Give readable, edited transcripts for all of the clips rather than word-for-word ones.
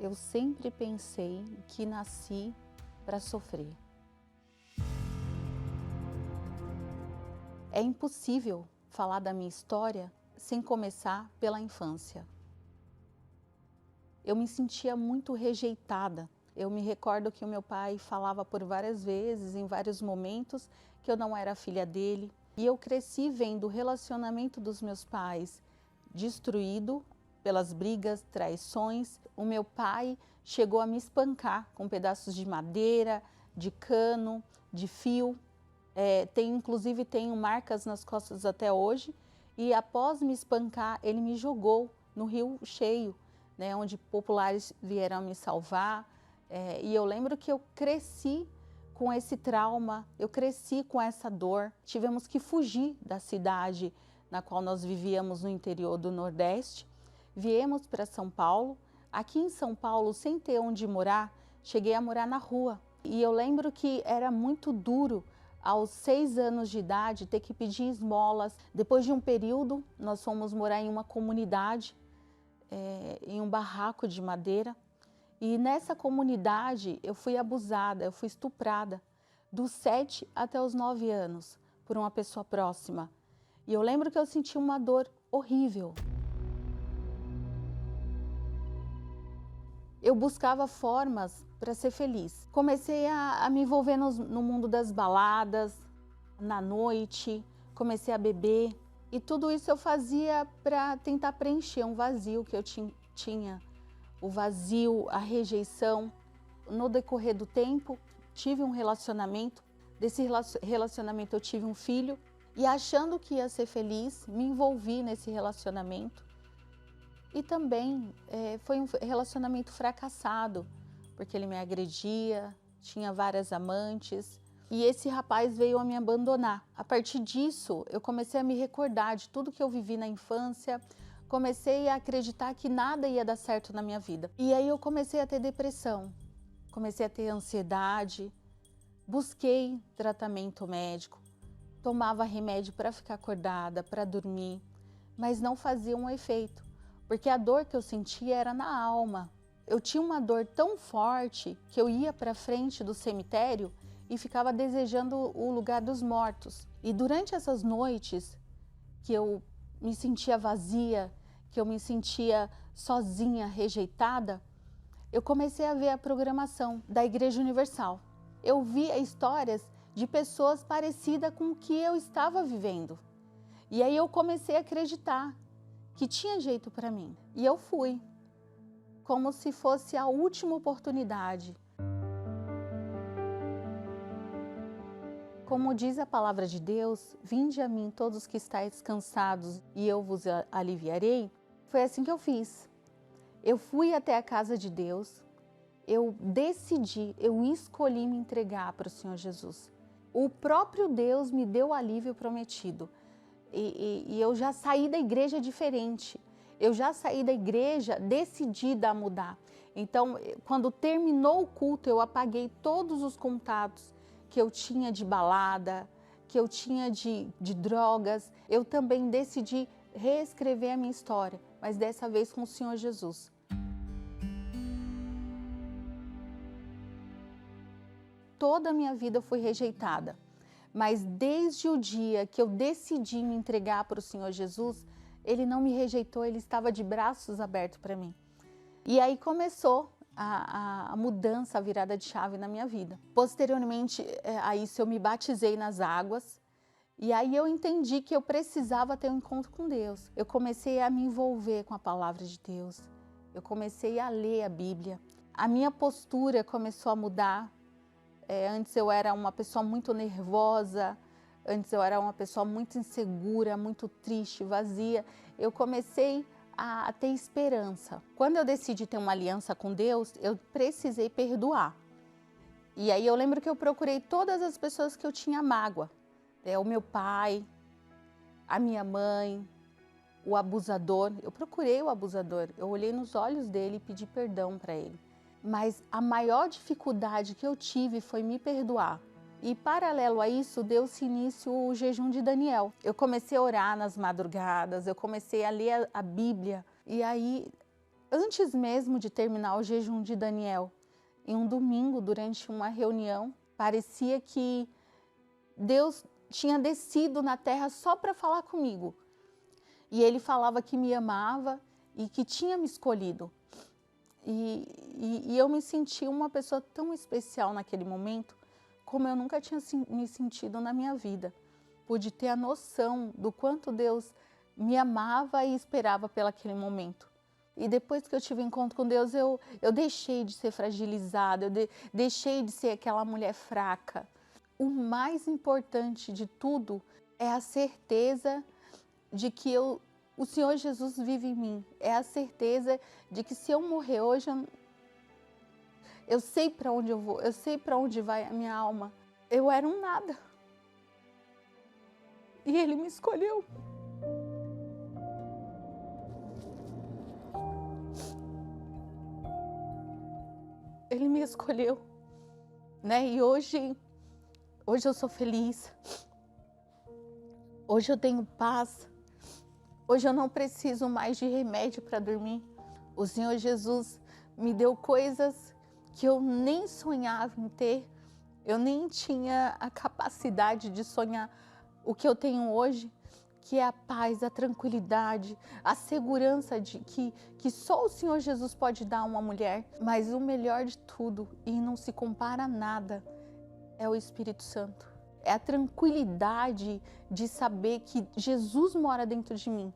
Eu sempre pensei que nasci para sofrer. É impossível falar da minha história sem começar pela infância. Eu me sentia muito rejeitada. Eu me recordo que o meu pai falava por várias vezes, em vários momentos, que eu não era filha dele. E eu cresci vendo o relacionamento dos meus pais destruído pelas brigas, traições. O meu pai chegou a me espancar com pedaços de madeira, de cano, de fio. Inclusive tenho marcas nas costas até hoje. E após me espancar, ele me jogou no rio cheio, né, onde populares vieram me salvar. E eu lembro que eu cresci com esse trauma, eu cresci com essa dor. Tivemos que fugir da cidade na qual nós vivíamos no interior do Nordeste. Viemos para São Paulo. Aqui em São Paulo, sem ter onde morar, cheguei a morar na rua. E eu lembro que era muito duro, aos 6 anos de idade, ter que pedir esmolas. Depois de um período, nós fomos morar em uma comunidade, em um barraco de madeira. E nessa comunidade eu fui abusada, eu fui estuprada, dos 7 até os 9 anos, por uma pessoa próxima. E eu lembro que eu senti uma dor horrível. Eu buscava formas para ser feliz. Comecei a me envolver no mundo das baladas, na noite, comecei a beber. E tudo isso eu fazia para tentar preencher um vazio que eu tinha. O vazio, a rejeição. No decorrer do tempo, tive um relacionamento. Desse relacionamento eu tive um filho. E achando que ia ser feliz, me envolvi nesse relacionamento. E também foi um relacionamento fracassado, porque ele me agredia, tinha várias amantes. E esse rapaz veio a me abandonar. A partir disso, eu comecei a me recordar de tudo que eu vivi na infância. Comecei a acreditar que nada ia dar certo na minha vida. E aí eu comecei a ter depressão, comecei a ter ansiedade, busquei tratamento médico, tomava remédio para ficar acordada, para dormir, mas não fazia um efeito. Porque a dor que eu sentia era na alma. Eu tinha uma dor tão forte que eu ia para frente do cemitério e ficava desejando o lugar dos mortos. E durante essas noites que eu me sentia vazia, que eu me sentia sozinha, rejeitada, eu comecei a ver a programação da Igreja Universal. Eu via histórias de pessoas parecidas com o que eu estava vivendo. E aí eu comecei a acreditar que tinha jeito para mim. E eu fui, como se fosse a última oportunidade. Como diz a palavra de Deus, vinde a mim todos que estáis cansados e eu vos aliviarei. Foi assim que eu fiz. Eu fui até a casa de Deus, eu decidi, eu escolhi me entregar para o Senhor Jesus. O próprio Deus me deu o alívio prometido. E eu já saí da igreja diferente. Eu já saí da igreja decidida a mudar. Então, quando terminou o culto, eu apaguei todos os contatos que eu tinha de balada, que eu tinha de drogas. Eu também decidi reescrever a minha história, mas dessa vez com o Senhor Jesus. Toda a minha vida eu fui rejeitada. Mas desde o dia que eu decidi me entregar para o Senhor Jesus, Ele não me rejeitou, Ele estava de braços abertos para mim. E aí começou a mudança, a virada de chave na minha vida. Posteriormente a isso eu me batizei nas águas e aí eu entendi que eu precisava ter um encontro com Deus. Eu comecei a me envolver com a palavra de Deus, eu comecei a ler a Bíblia. A minha postura começou a mudar. Antes eu era uma pessoa muito nervosa, antes eu era uma pessoa muito insegura, muito triste, vazia. Eu comecei a ter esperança. Quando eu decidi ter uma aliança com Deus, eu precisei perdoar. E aí eu lembro que eu procurei todas as pessoas que eu tinha mágoa. O meu pai, a minha mãe, o abusador. Eu procurei o abusador, eu olhei nos olhos dele e pedi perdão para ele. Mas a maior dificuldade que eu tive foi me perdoar. E paralelo a isso, deu-se início o jejum de Daniel. Eu comecei a orar nas madrugadas, eu comecei a ler a Bíblia. E aí Antes mesmo de terminar o jejum de Daniel, em um domingo, durante uma reunião, parecia que Deus tinha descido na terra só para falar comigo. E Ele falava que me amava e que tinha me escolhido. E eu me senti uma pessoa tão especial naquele momento, como eu nunca tinha me sentido na minha vida. Pude ter a noção do quanto Deus me amava e esperava pelaquele momento. E depois que eu tive encontro com Deus, eu deixei de ser fragilizada, deixei de ser aquela mulher fraca. O mais importante de tudo é a certeza de que o Senhor Jesus vive em mim. É a certeza de que se eu morrer hoje, eu sei para onde eu vou, eu sei para onde vai a minha alma. Eu era um nada. E Ele me escolheu. Ele me escolheu, né? E hoje eu sou feliz. Hoje eu tenho paz. Hoje eu não preciso mais de remédio para dormir. O Senhor Jesus me deu coisas que eu nem sonhava em ter. Eu nem tinha a capacidade de sonhar o que eu tenho hoje, que é a paz, a tranquilidade, a segurança de que só o Senhor Jesus pode dar a uma mulher. Mas o melhor de tudo, e não se compara a nada, é o Espírito Santo. É a tranquilidade de saber que Jesus mora dentro de mim.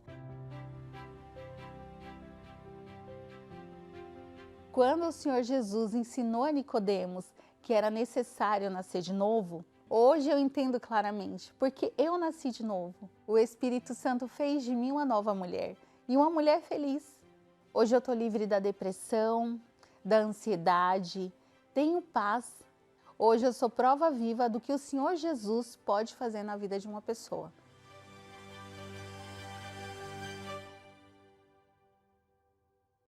Quando o Senhor Jesus ensinou a Nicodemos que era necessário nascer de novo, hoje eu entendo claramente, porque eu nasci de novo. O Espírito Santo fez de mim uma nova mulher, e uma mulher feliz. Hoje eu estou livre da depressão, da ansiedade, tenho paz. Hoje eu sou prova viva do que o Senhor Jesus pode fazer na vida de uma pessoa.